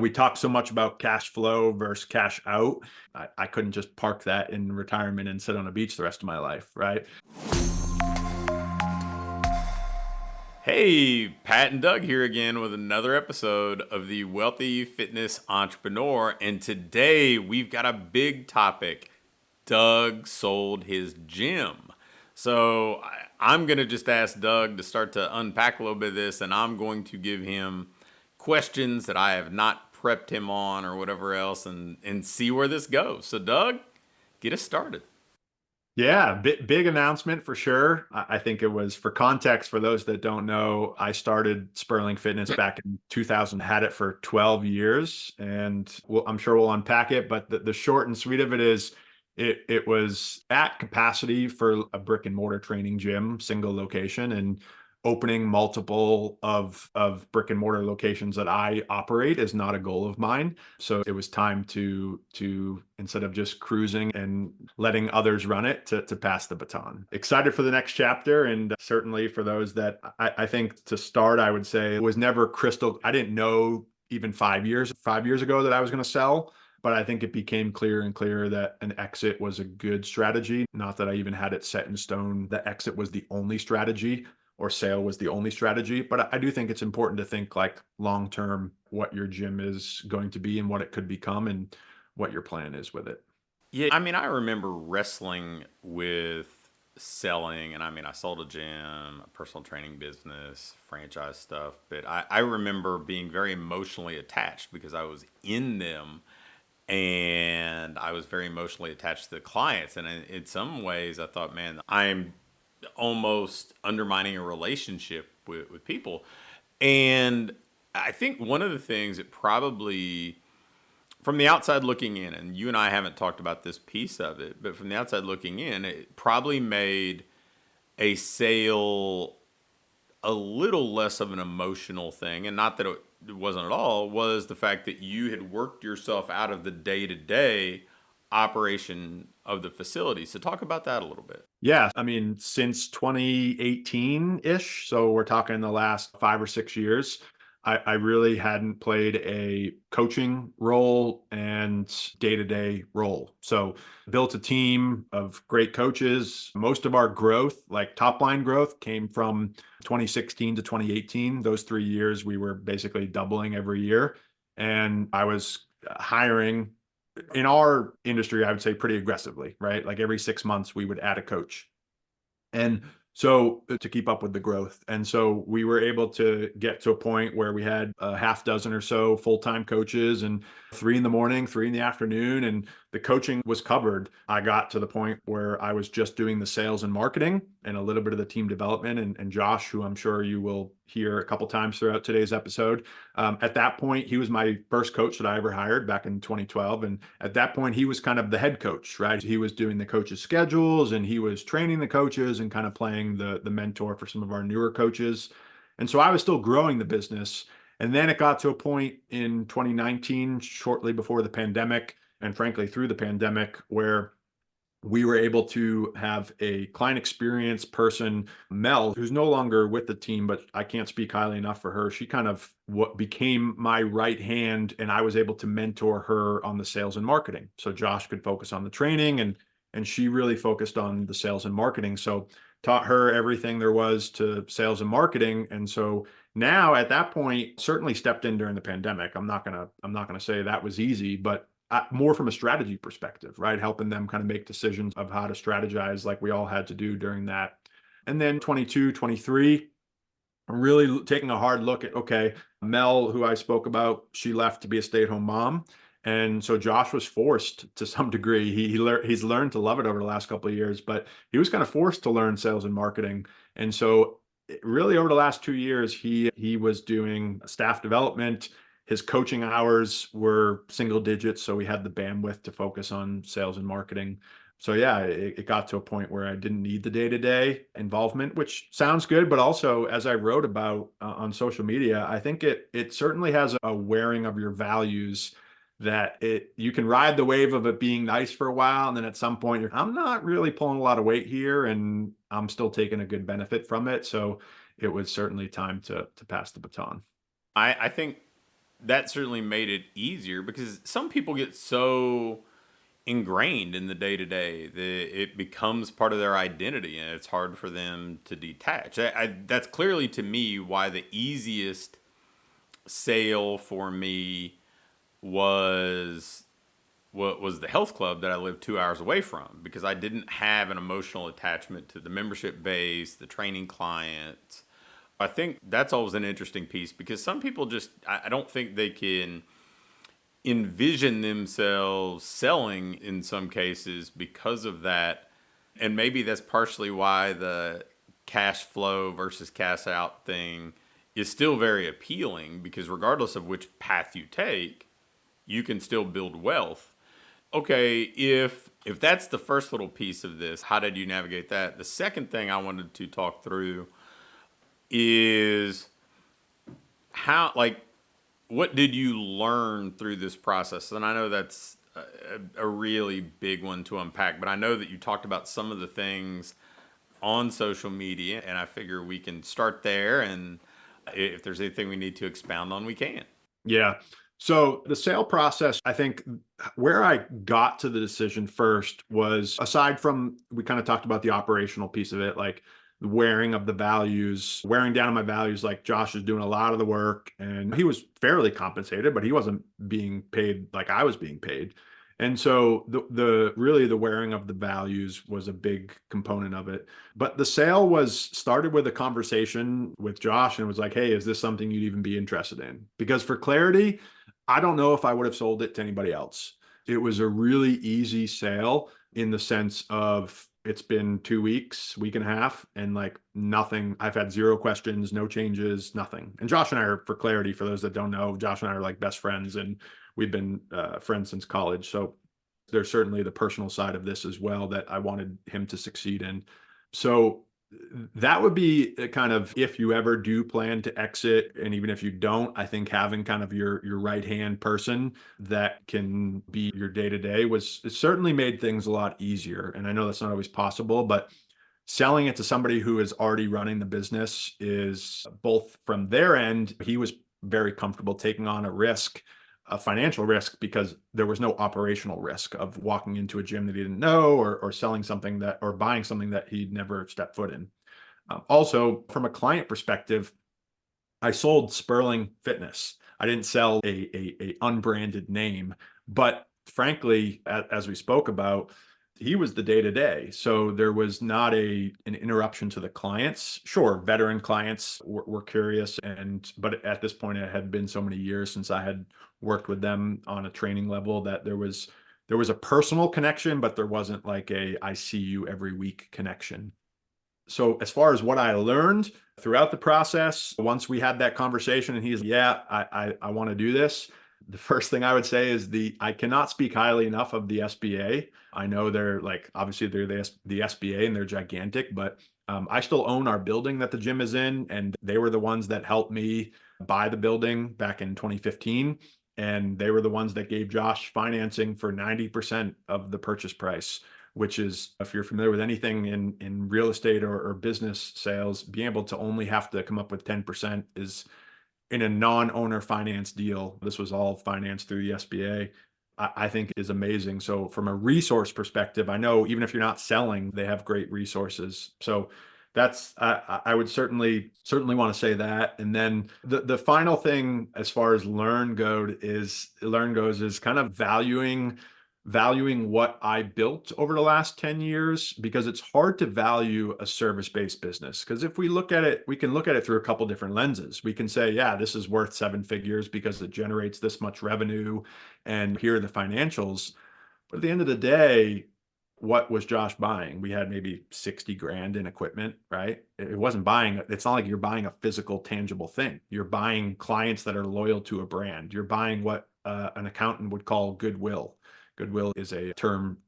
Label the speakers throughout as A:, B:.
A: We talk so much about cash flow versus cash out. I couldn't just park that in retirement and sit on a beach the rest of my life, right?
B: Hey, Pat and Doug here again with another episode of the Wealthy Fitness Entrepreneur. And today we've got a big topic. Doug sold his gym. So I'm going to just ask Doug to start to unpack a little bit of this, and I'm going to give him questions that I have not prepped him on or whatever else and see where this goes. So, Doug, get us started.
A: Yeah, big announcement for sure. I think it was, for context, for those that don't know, I started Spurling Fitness back in 2000, had it for 12 years, and I'm sure we'll unpack it. But the short and sweet of it is, it was at capacity for a brick and mortar training gym, single location, and opening multiple of brick and mortar locations that I operate is not a goal of mine. So it was time to instead of just cruising and letting others run it, to pass the baton. Excited for the next chapter, and certainly for those that I think, to start, I would say it was never crystal. I didn't know even 5 years ago that I was going to sell. But I think it became clearer and clearer that an exit was a good strategy. Not that I even had it set in stone that exit was the only strategy or sale was the only strategy. But I do think it's important to think like long term, what your gym is going to be and what it could become and what your plan is with it.
B: Yeah, I mean, I remember wrestling with selling, and I mean, I sold a gym, a personal training business, franchise stuff, but I remember being very emotionally attached because I was in them and I was very emotionally attached to the clients. And in some ways, I thought, man, I'm almost undermining a relationship with people. And I think one of the things that probably from the outside looking in, and you and I haven't talked about this piece of it, but from the outside looking in, it probably made a sale a little less of an emotional thing. And not that it wasn't at all, was the fact that you had worked yourself out of the day to day operation of the facility. So, talk about that a little bit.
A: Yeah, I mean, since 2018-ish, so we're talking the last 5 or 6 years, I really hadn't played a coaching role and day-to-day role. So built a team of great coaches. Most of our growth, like top line growth, came from 2016 to 2018. Those 3 years, we were basically doubling every year. And I was hiring in our industry, I would say pretty aggressively, right? Like every 6 months, we would add a coach. And so to keep up with the growth. And so we were able to get to a point where we had a half dozen or so full-time coaches, and 3 in the morning, 3 in the afternoon, and the coaching was covered. I got to the point where I was just doing the sales and marketing and a little bit of the team development. And Josh, who I'm sure you will hear a couple times throughout today's episode, at that point, he was my first coach that I ever hired back in 2012. And at that point, he was kind of the head coach, right? He was doing the coaches' schedules and he was training the coaches and kind of playing the mentor for some of our newer coaches. And so I was still growing the business. And then it got to a point in 2019, shortly before the pandemic, and frankly, through the pandemic, where we were able to have a client experience person, Mel, who's no longer with the team, but I can't speak highly enough for her. She kind of what became my right hand, and I was able to mentor her on the sales and marketing. So Josh could focus on the training, and she really focused on the sales and marketing. So taught her everything there was to sales and marketing. And so now at that point, certainly stepped in during the pandemic. I'm not gonna say that was easy, but more from a strategy perspective, right? Helping them kind of make decisions of how to strategize like we all had to do during that. And then 22, 23, really taking a hard look at, okay, Mel, who I spoke about, she left to be a stay-at-home mom. And so Josh was forced to some degree. He's learned to love it over the last couple of years, but he was kind of forced to learn sales and marketing. And so really over the last 2 years, he was doing staff development. His coaching hours were single digits, so we had the bandwidth to focus on sales and marketing. So yeah, it got to a point where I didn't need the day-to-day involvement, which sounds good, but also, as I wrote about on social media, I think it certainly has a wearing of your values, that you can ride the wave of it being nice for a while, and then at some point I'm not really pulling a lot of weight here, and I'm still taking a good benefit from it. So it was certainly time to pass the baton.
B: I think that certainly made it easier because some people get so ingrained in the day to day that it becomes part of their identity and it's hard for them to detach. That's clearly to me why the easiest sale for me was what was the health club that I lived 2 hours away from, because I didn't have an emotional attachment to the membership base, the training clients. I think that's always an interesting piece because some people just, I don't think they can envision themselves selling in some cases because of that. And maybe that's partially why the cash flow versus cash out thing is still very appealing, because regardless of which path you take, you can still build wealth. Okay, if that's the first little piece of this, how did you navigate that? The second thing I wanted to talk through is how, like, what did you learn through this process? And I know that's a really big one to unpack, but I know that you talked about some of the things on social media, and I figure we can start there. And if there's anything we need to expound on, we can.
A: Yeah. So the sale process, I think where I got to the decision first was, aside from, we kind of talked about the operational piece of it, like the wearing of the values, wearing down on my values. Like Josh is doing a lot of the work and he was fairly compensated, but he wasn't being paid like I was being paid. And so the really the wearing of the values was a big component of it. But the sale was started with a conversation with Josh and was like, hey, is this something you'd even be interested in? Because for clarity, I don't know if I would have sold it to anybody else. It was a really easy sale in the sense of, it's been 2 weeks, week and a half, and like nothing. I've had zero questions, no changes, nothing. And Josh and I are, for clarity, for those that don't know, Josh and I are like best friends, and we've been friends since college. So there's certainly the personal side of this as well that I wanted him to succeed in. So that would be a kind of, if you ever do plan to exit, and even if you don't, I think having kind of your right hand person that can be your day to day was, it certainly made things a lot easier. And I know that's not always possible, but selling it to somebody who is already running the business is, both from their end, he was very comfortable taking on a risk, a financial risk, because there was no operational risk of walking into a gym that he didn't know, or selling something that, or buying something that he'd never stepped foot in. Also, from a client perspective, I sold Spurling Fitness. I didn't sell a unbranded name, but frankly, as we spoke about, he was the day to day. So there was not an interruption to the clients. Sure, veteran clients were curious, but at this point, it had been so many years since I had worked with them on a training level that there was a personal connection, but there wasn't like a I see you every week connection. So as far as what I learned throughout the process, once we had that conversation and he's, yeah, I want to do this. The first thing I would say is, I cannot speak highly enough of the SBA. I know they're like, obviously they're the SBA and they're gigantic, but I still own our building that the gym is in. And they were the ones that helped me buy the building back in 2015. And they were the ones that gave Josh financing for 90% of the purchase price, which is, if you're familiar with anything in real estate or business sales, being able to only have to come up with 10% is, in a non-owner finance deal, this was all financed through the SBA, I think is amazing. So from a resource perspective, I know even if you're not selling, they have great resources. So that's, I would certainly want to say that. And then the final thing, as far as learn goes, is kind of valuing what I built over the last 10 years, because it's hard to value a service-based business. Because if we look at it, we can look at it through a couple different lenses. We can say, yeah, this is worth 7 figures because it generates this much revenue, and here are the financials. But at the end of the day, what was Josh buying? We had maybe 60 grand in equipment, right? It wasn't buying, it's not like you're buying a physical, tangible thing. You're buying clients that are loyal to a brand. You're buying what an accountant would call goodwill. Goodwill is a term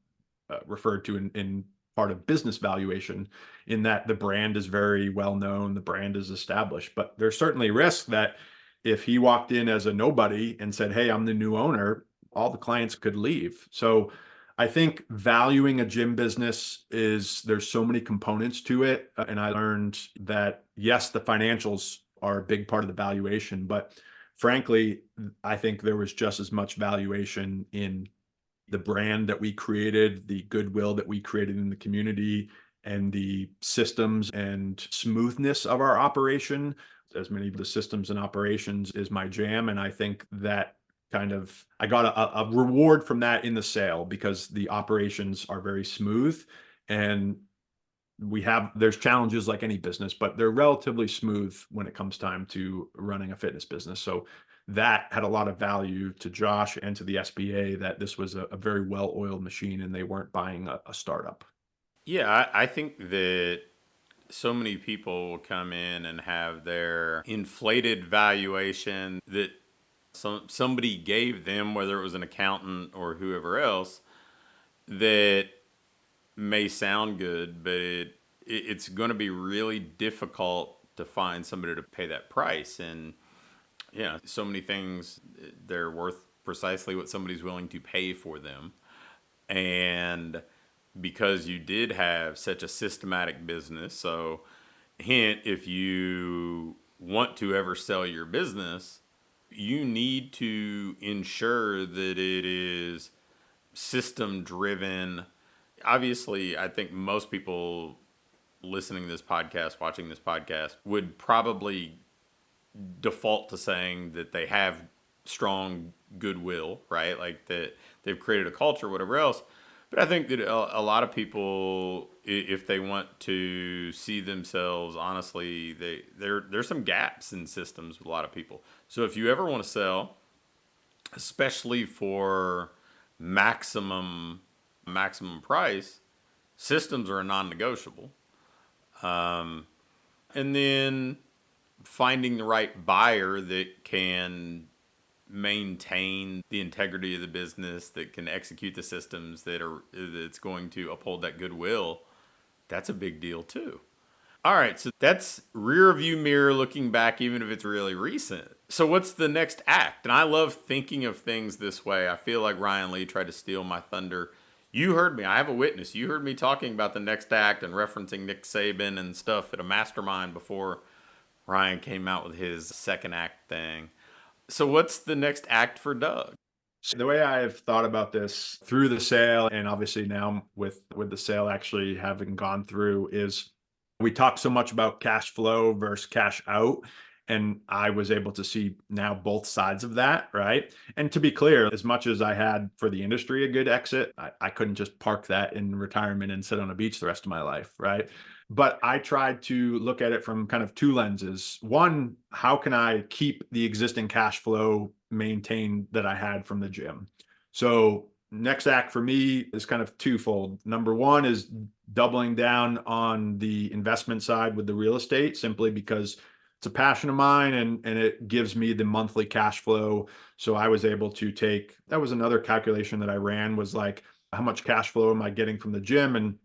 A: referred to in part of business valuation, in that the brand is very well known, the brand is established. But there's certainly risk that if he walked in as a nobody and said, hey, I'm the new owner, all the clients could leave. So I think valuing a gym business there's so many components to it. And I learned that, yes, the financials are a big part of the valuation, but frankly, I think there was just as much valuation in the brand that we created, the goodwill that we created in the community, and the systems and smoothness of our operation. As many of the systems and operations is my jam. And I think that I got a reward from that in the sale because the operations are very smooth, and there's challenges like any business, but they're relatively smooth when it comes time to running a fitness business. So that had a lot of value to Josh and to the SBA, that this was a very well-oiled machine and they weren't buying a startup.
B: Yeah, I think that so many people will come in and have their inflated valuation that somebody gave them, whether it was an accountant or whoever else, that may sound good, but it's going to be really difficult to find somebody to pay that price. And yeah, so many things, they're worth precisely what somebody's willing to pay for them. And because you did have such a systematic business, so hint, if you want to ever sell your business, you need to ensure that it is system driven. Obviously, I think most people listening to this podcast, watching this podcast, would probably default to saying that they have strong goodwill, right? Like that they've created a culture, whatever else. But I think that a lot of people, if they want to see themselves honestly, there's some gaps in systems with a lot of people. So if you ever want to sell, especially for maximum price, systems are a non-negotiable. And then finding the right buyer that can maintain the integrity of the business, that can execute the systems that's going to uphold that goodwill, that's a big deal too. All right, so that's rear view mirror looking back, even if it's really recent. So what's the next act? And I love thinking of things this way. I feel like Ryan Lee tried to steal my thunder. You heard me. I have a witness. You heard me talking about the next act and referencing Nick Saban and stuff at a mastermind before Ryan came out with his second act thing. So what's the next act for Doug?
A: So the way I've thought about this through the sale, and obviously now with the sale actually having gone through, is we talk so much about cash flow versus cash out. And I was able to see now both sides of that, right? And to be clear, as much as I had for the industry a good exit, I couldn't just park that in retirement and sit on a beach the rest of my life, right? But I tried to look at it from kind of two lenses. One, how can I keep the existing cash flow maintained that I had from the gym? So next act for me is kind of twofold. Number one is doubling down on the investment side with the real estate, simply because it's a passion of mine, and it gives me the monthly cash flow. So I was able to that was another calculation that I ran, was like, how much cash flow am I getting from the gym, and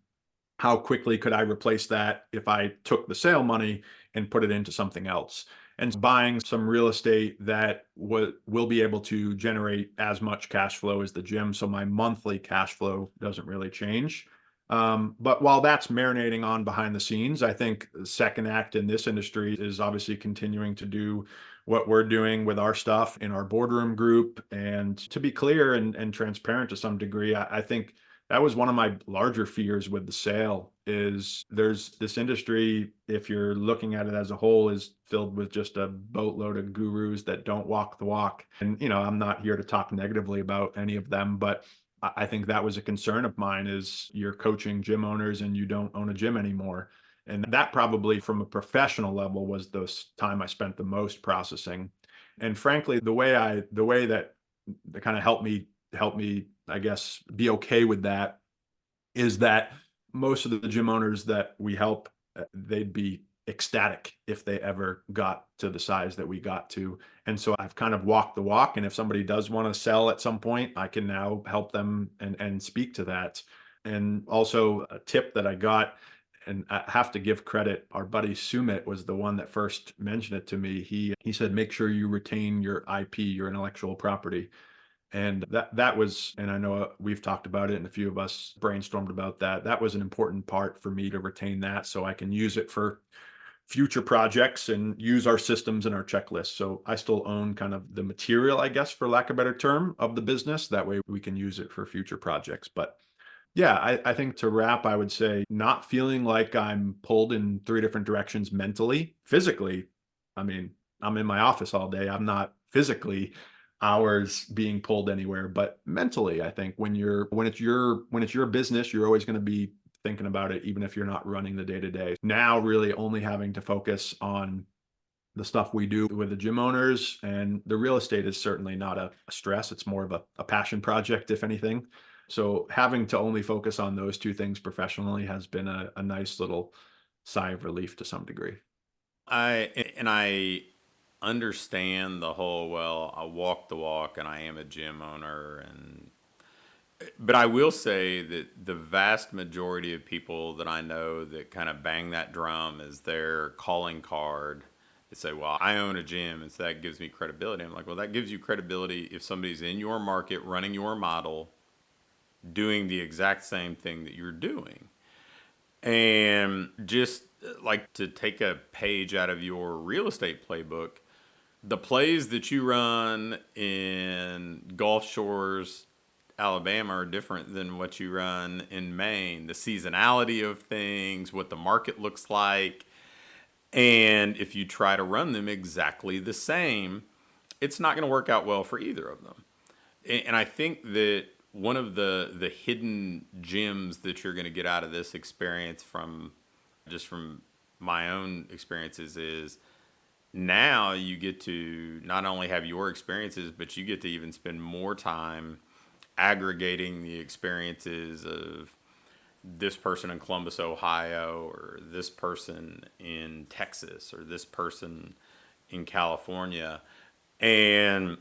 A: how quickly could I replace that if I took the sale money and put it into something else? And buying some real estate that will be able to generate as much cash flow as the gym. So my monthly cash flow doesn't really change. But while that's marinating on behind the scenes, I think the second act in this industry is obviously continuing to do what we're doing with our stuff in our boardroom group. And to be clear and transparent to some degree, I think that was one of my larger fears with the sale. Is there's this industry, if you're looking at it as a whole, is filled with just a boatload of gurus that don't walk the walk. And I'm not here to talk negatively about any of them, but I think that was a concern of mine, is you're coaching gym owners and you don't own a gym anymore. And that probably from a professional level was the time I spent the most processing. And frankly, the way that kind of helped me, I guess, be okay with that, is that most of the gym owners that we help, they'd be ecstatic if they ever got to the size that we got to. And so I've kind of walked the walk. And if somebody does want to sell at some point, I can now help them and speak to that. And also a tip that I got, and I have to give credit, our buddy Sumit was the one that first mentioned it to me. He said, make sure you retain your IP, your intellectual property. And that was, and I know we've talked about it and a few of us brainstormed about that. That was an important part for me to retain that, so I can use it for future projects and use our systems and our checklists. So I still own kind of the material, I guess, for lack of a better term, of the business. That way we can use it for future projects. But yeah, I think to wrap, I would say not feeling like I'm pulled in three different directions mentally. Physically, I mean, I'm in my office all day. I'm not physically hours being pulled anywhere, but mentally, I think when it's your business, you're always going to be thinking about it, even if you're not running the day to day. Now, really only having to focus on the stuff we do with the gym owners, and the real estate is certainly not a stress. It's more of a passion project, if anything. So having to only focus on those two things professionally has been a nice little sigh of relief to some degree.
B: I understand the whole, well, I walk the walk and I am a gym owner, and but I will say that the vast majority of people that I know that kind of bang that drum as their calling card, they say, well, I own a gym, and so that gives me credibility. I'm like, well, that gives you credibility if somebody's in your market, running your model, doing the exact same thing that you're doing. And just like to take a page out of your real estate playbook, the plays that you run in Gulf Shores, Alabama are different than what you run in Maine. The seasonality of things, what the market looks like, and if you try to run them exactly the same, it's not going to work out well for either of them. And I think that one of the hidden gems that you're going to get out of this experience from my own experiences is now you get to not only have your experiences, but you get to even spend more time aggregating the experiences of this person in Columbus, Ohio, or this person in Texas, or this person in California. And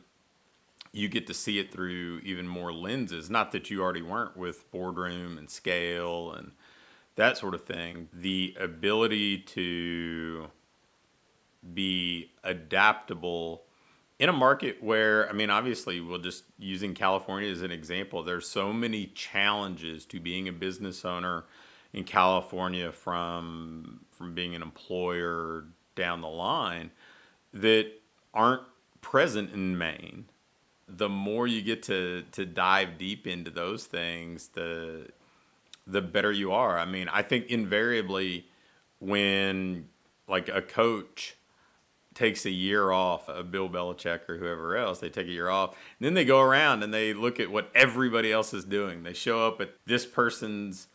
B: you get to see it through even more lenses. Not that you already weren't with boardroom and scale and that sort of thing. The ability to be adaptable in a market where, I mean, obviously, we'll just using California as an example, there's so many challenges to being a business owner in California from being an employer down the line that aren't present in Maine. The more you get to dive deep into those things, the better you are. I mean, I think invariably when like a coach takes a year off, Bill Belichick or whoever else, they take a year off, and then they go around and they look at what everybody else is doing. They show up at this person's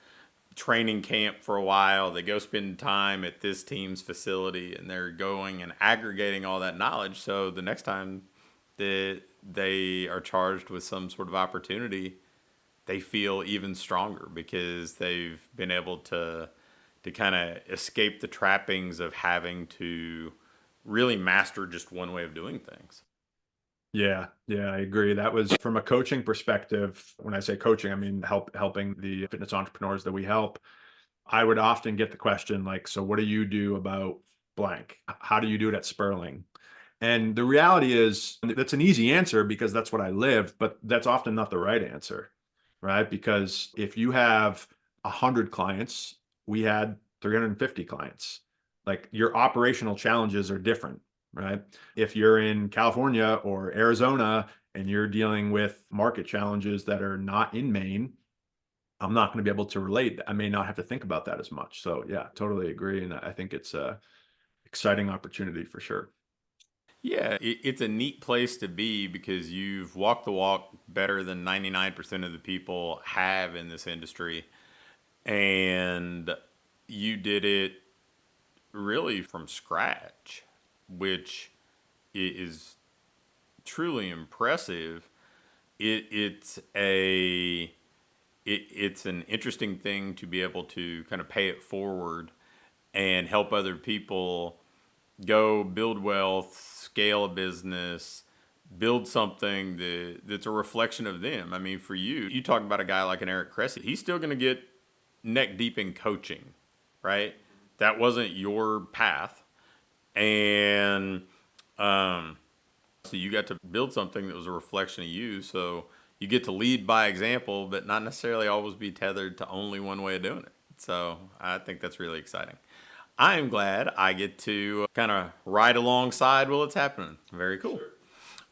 B: training camp for a while, they go spend time at this team's facility, and they're going and aggregating all that knowledge. So the next time that they are charged with some sort of opportunity, they feel even stronger because they've been able to kind of escape the trappings of having to really master just one way of doing things.
A: Yeah, yeah, I agree. That was from a coaching perspective. When I say coaching, I mean helping the fitness entrepreneurs that we help. I would often get the question like, so what do you do about blank? How do you do it at Spurling? And the reality is that's an easy answer because that's what I live, but that's often not the right answer, right? Because if you have 100 clients, we had 350 clients. Like your operational challenges are different, right? If you're in California or Arizona and you're dealing with market challenges that are not in Maine, I'm not going to be able to relate. I may not have to think about that as much. So yeah, totally agree. And I think it's a exciting opportunity for sure.
B: Yeah, it's a neat place to be because you've walked the walk better than 99% of the people have in this industry. And you did it really from scratch, which is truly impressive. It's it's an interesting thing to be able to kind of pay it forward and help other people go build wealth, scale a business, build something that's a reflection of them. I mean, for you, you talk about a guy like an Eric Cressy, he's still going to get neck deep in coaching, right? That wasn't your path. And so you got to build something that was a reflection of you. So you get to lead by example, but not necessarily always be tethered to only one way of doing it. So I think that's really exciting. I am glad I get to kind of ride alongside while it's happening. Very cool.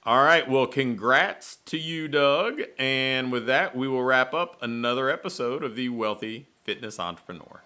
B: All right. Well, congrats to you, Doug. And with that, we will wrap up another episode of the Wealthy Fitness Entrepreneur.